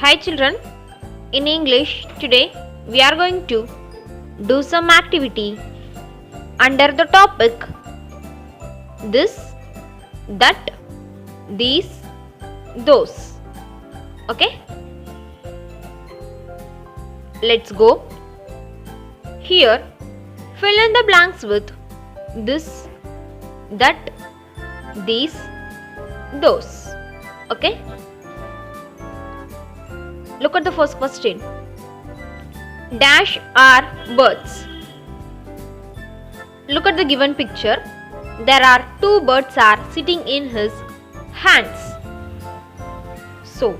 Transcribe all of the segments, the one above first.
Hi children, in English today we are going to do some activity under the topic this, that, these, those. Okay? Let's go. Here fill in the blanks with this, that, these, those. Okay? Look at the first question. Dash are birds. Look at the given picture. There are two birds are sitting in his hands. So,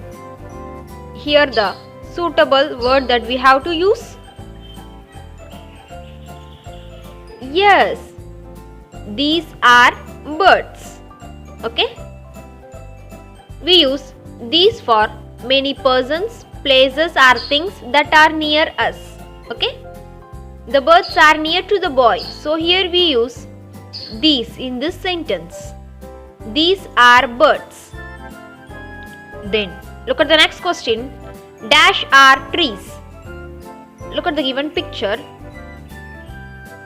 here the suitable word that we have to use. Yes, these are birds. Okay? We use these for many persons, places or things that are near us. Okay? The birds are near to the boy. So here we use these in this sentence. These are birds. Then look at the next question. Dash are trees. Look at the given picture.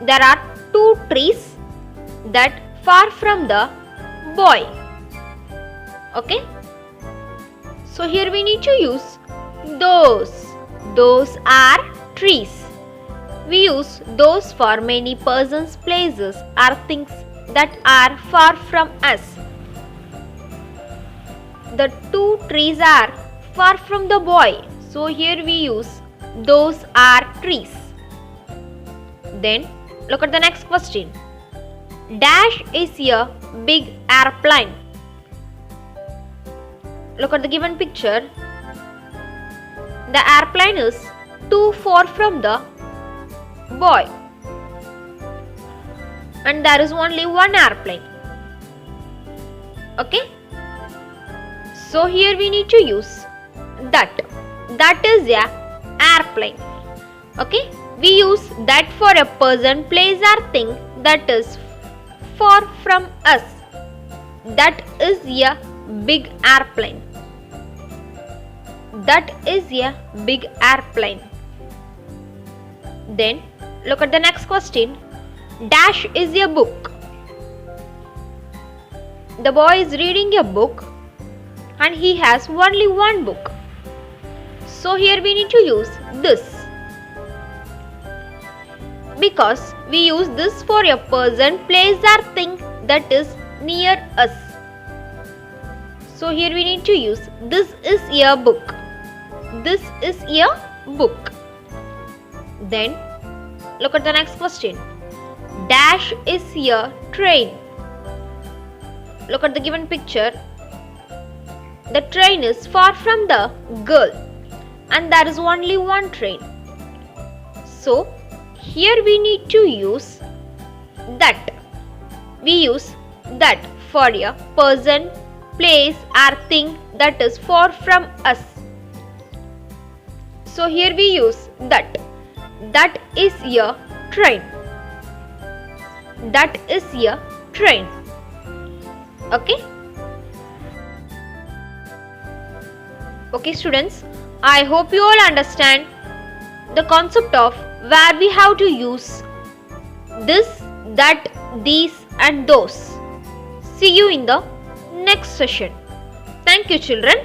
There are two trees that far from the boy. Okay? So here we need to use those. Those are trees. We use those for many persons, places or things that are far from us. The two trees are far from the boy. So here we use those are trees. Then look at the next question. Dash is a big airplane. Look at the given picture. The airplane is too far from the boy. And there is only one airplane. Okay? So here we need to use that. That is a airplane. Okay? We use that for a person, place or thing that is far from us. That is a big airplane. That is a big airplane. Then look at the next question. Dash is a book. The boy is reading a book and he has only one book. So here we need to use this. Because we use this for a person, place or thing that is near us. So here we need to use this is a book. This is a book. Then look at the next question. Dash is a train. Look at the given picture. The train is far from the girl and there is only one train. So here we need to use that. We use that for a person, place or thing that is far from us. So here we use that. That is a train. That is a train. Okay? Okay students, I hope you all understand the concept of where we have to use this, that, these and those. See you in the next session. Thank you children.